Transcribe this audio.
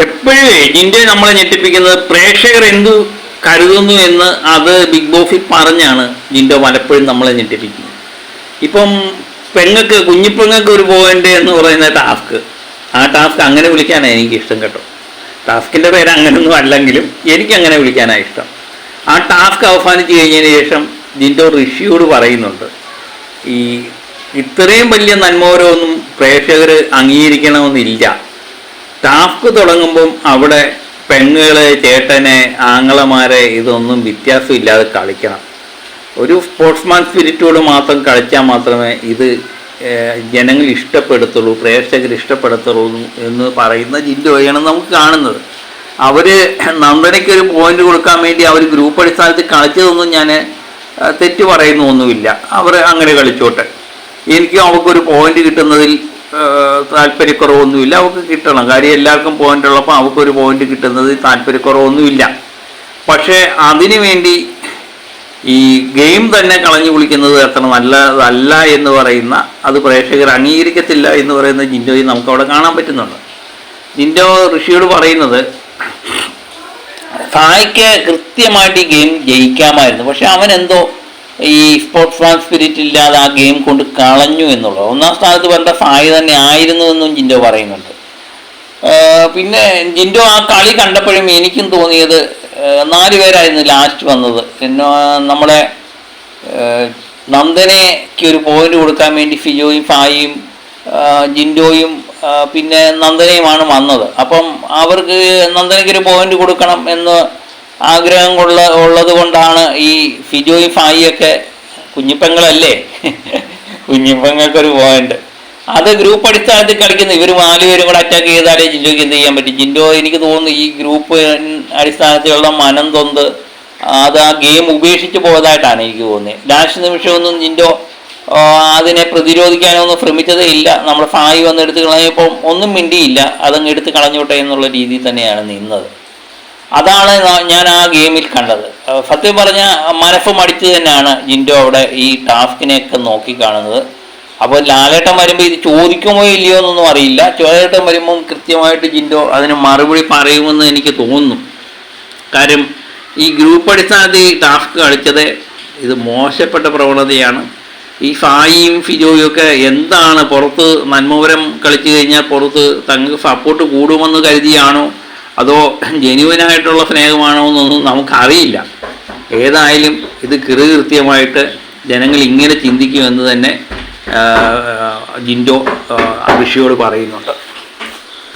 എപ്പോഴേ ജിൻഡോ നമ്മളെ ഞെട്ടിപ്പിക്കുന്നത് പ്രേക്ഷകർ എന്തു കരുതുന്നു എന്ന് അത് ബിഗ് ബോസിൽ പറഞ്ഞാണ് ജിൻഡോ പലപ്പോഴും നമ്മളെ ഞെട്ടിപ്പിക്കുന്നത്. ഇപ്പം കുഞ്ഞിപ്പെങ്ങൾക്ക് ഒരു പോയിന്റ് എന്ന് പറയുന്ന ടാസ്ക്, ആ ടാസ്ക് അങ്ങനെ വിളിക്കാനാണ് എനിക്ക് ഇഷ്ടം കേട്ടോ. ടാസ്കിൻ്റെ പേര് അങ്ങനെയൊന്നും അല്ലെങ്കിലും എനിക്കങ്ങനെ വിളിക്കാനാണ് ഇഷ്ടം. ആ ടാസ്ക് അവസാനിച്ച് കഴിഞ്ഞതിന് ശേഷം ജിൻഡോ ഋഷിയോട് പറയുന്നുണ്ട്, ഈ ഇത്രയും വലിയ നന്മോരമൊന്നും പ്രേക്ഷകർ അംഗീകരിക്കണമെന്നില്ല. ടാസ്ക് തുടങ്ങുമ്പം അവിടെ പെണ്ണുകളെ, ചേട്ടനെ, ആങ്ങളമാരെ ഇതൊന്നും വ്യത്യാസമില്ലാതെ കളിക്കണം. ഒരു സ്പോർട്സ്മാൻ സ്പിരിറ്റോട് മാത്രം കളിച്ചാൽ മാത്രമേ ഇത് ജനങ്ങൾ ഇഷ്ടപ്പെടുത്തുള്ളൂ, പ്രേക്ഷകർ ഇഷ്ടപ്പെടുത്തുള്ളൂ എന്ന് പറയുന്ന ജിൻഡോയാണ് നമുക്ക് കാണുന്നത്. അവർ നന്ദനയ്ക്കൊരു പോയിന്റ് കൊടുക്കാൻ വേണ്ടി അവർ ഗ്രൂപ്പ് അടിസ്ഥാനത്തിൽ കളിച്ചതൊന്നും ഞാൻ തെറ്റ് പറയുന്നൊന്നുമില്ല. അവർ അങ്ങനെ കളിച്ചോട്ടെ. എനിക്കും അവർക്കൊരു പോയിന്റ് കിട്ടുന്നതിൽ താല്പര്യക്കുറവൊന്നുമില്ല. അവർക്ക് കിട്ടണം, കാര്യം എല്ലാവർക്കും പോയിന്റ് ഉള്ളപ്പോൾ അവർക്കൊരു പോയിന്റ് കിട്ടുന്നതിൽ താല്പര്യക്കുറവൊന്നുമില്ല. പക്ഷേ അതിനു വേണ്ടി ഈ ഗെയിം തന്നെ കളഞ്ഞു കുളിക്കുന്നത് അത്ര നല്ലതല്ല എന്ന് പറയുന്ന, അത് പ്രേക്ഷകർ അംഗീകരിക്കത്തില്ല എന്ന് പറയുന്ന ജിൻഡോയെ നമുക്കവിടെ കാണാൻ പറ്റുന്നുണ്ട്. ജിൻഡോ ഋഷിയോട് പറയുന്നത്, സായിക്ക് കൃത്യമായിട്ട് ഈ ഗെയിം ജയിക്കാമായിരുന്നു, പക്ഷെ അവനെന്തോ ഈ സ്പോർട്സ്മാൻ സ്പിരിറ്റ് ഇല്ലാതെ ആ ഗെയിം കൊണ്ട് കളഞ്ഞു എന്നുള്ളത്. ഒന്നാം സ്ഥാനത്ത് വരേണ്ട സായി തന്നെ ആയിരുന്നു എന്നും ജിൻഡോ പറയുന്നുണ്ട്. പിന്നെ ജിൻഡോ ആ കളി കണ്ടപ്പോഴും എനിക്കും തോന്നിയത് 4 പേരായിരുന്നു ലാസ്റ്റ് വന്നത്. നമ്മളെ നന്ദനയ്ക്ക് ഒരു പോയിന്റ് കൊടുക്കാൻ വേണ്ടി ഫിജോയും ഫായിയും ജിൻഡോയും പിന്നെ നന്ദനയുമാണ് വന്നത്. അപ്പം അവർക്ക് നന്ദനയ്ക്കൊരു പോയിന്റ് കൊടുക്കണം എന്ന് ആഗ്രഹം ഉള്ളത് കൊണ്ടാണ് ഈ ഫിജോയും ഫായിയൊക്കെ, കുഞ്ഞിപ്പെങ്ങളല്ലേ, കുഞ്ഞിപ്പെങ്ങൾക്കൊരു പോയിന്റ്, അത് ഗ്രൂപ്പ് അടിസ്ഥാനത്തിൽ കളിക്കുന്ന ഇവർ 4 പേരും കൂടെ അറ്റാക്ക് ചെയ്താലേ ജിൻഡോയ്ക്ക് എന്ത് ചെയ്യാൻ പറ്റും. ജിൻഡോ എനിക്ക് തോന്നുന്നു ഈ ഗ്രൂപ്പ് അടിസ്ഥാനത്തിലുള്ള മനംതൊന്ത് അത് ആ ഗെയിം ഉപേക്ഷിച്ച് പോയതായിട്ടാണ് എനിക്ക് തോന്നുന്നത്. ലാസ്റ്റ് നിമിഷമൊന്നും ജിൻഡോ അതിനെ പ്രതിരോധിക്കാനൊന്നും ശ്രമിച്ചതേ ഇല്ല. നമ്മുടെ ഫായി വന്ന് എടുത്ത് കളഞ്ഞപ്പോൾ ഒന്നും മിണ്ടിയില്ല, അതങ്ങ് എടുത്ത് കളഞ്ഞോട്ടെ എന്നുള്ള രീതിയിൽ തന്നെയാണ് നിന്നത്. അതാണ് ഞാൻ ആ ഗെയിമിൽ കണ്ടത്. സത്യം പറഞ്ഞാൽ മനസ്സ് മടിച്ച് തന്നെയാണ് ജിൻഡോ അവിടെ ഈ ടാസ്കിനെയൊക്കെ നോക്കിക്കാണുന്നത്. അപ്പോൾ ലാലേട്ടൻ വരുമ്പോൾ ഇത് ചോദിക്കുമോ ഇല്ലയോ എന്നൊന്നും അറിയില്ല. ലാലേട്ടൻ വരുമ്പം കൃത്യമായിട്ട് ജിൻഡോ അതിന് മറുപടി പറയുമെന്ന് എനിക്ക് തോന്നുന്നു. കാര്യം ഈ ഗ്രൂപ്പ് അടിസ്ഥാനത്തിൽ ടാസ്ക് കളിച്ചത് ഇത് മോശപ്പെട്ട പ്രവണതയാണ്. ഈ ഫായിയും ഫിജോയും ഒക്കെ എന്താണ് പുറത്ത് നന്മപുരം കളിച്ചു കഴിഞ്ഞാൽ പുറത്ത് തങ്ങൾക്ക് സപ്പോർട്ട് കൂടുമെന്ന് കരുതിയാണോ അതോ ജെന്യുവനായിട്ടുള്ള സ്നേഹമാണോ എന്നൊന്നും നമുക്കറിയില്ല. ഏതായാലും ഇത് കൃത്യമായിട്ട് ജനങ്ങൾ ഇങ്ങനെ ചിന്തിക്കുമെന്ന് തന്നെ ജിൻഡോ ഋഷിയോട് പറയുന്നുണ്ട്.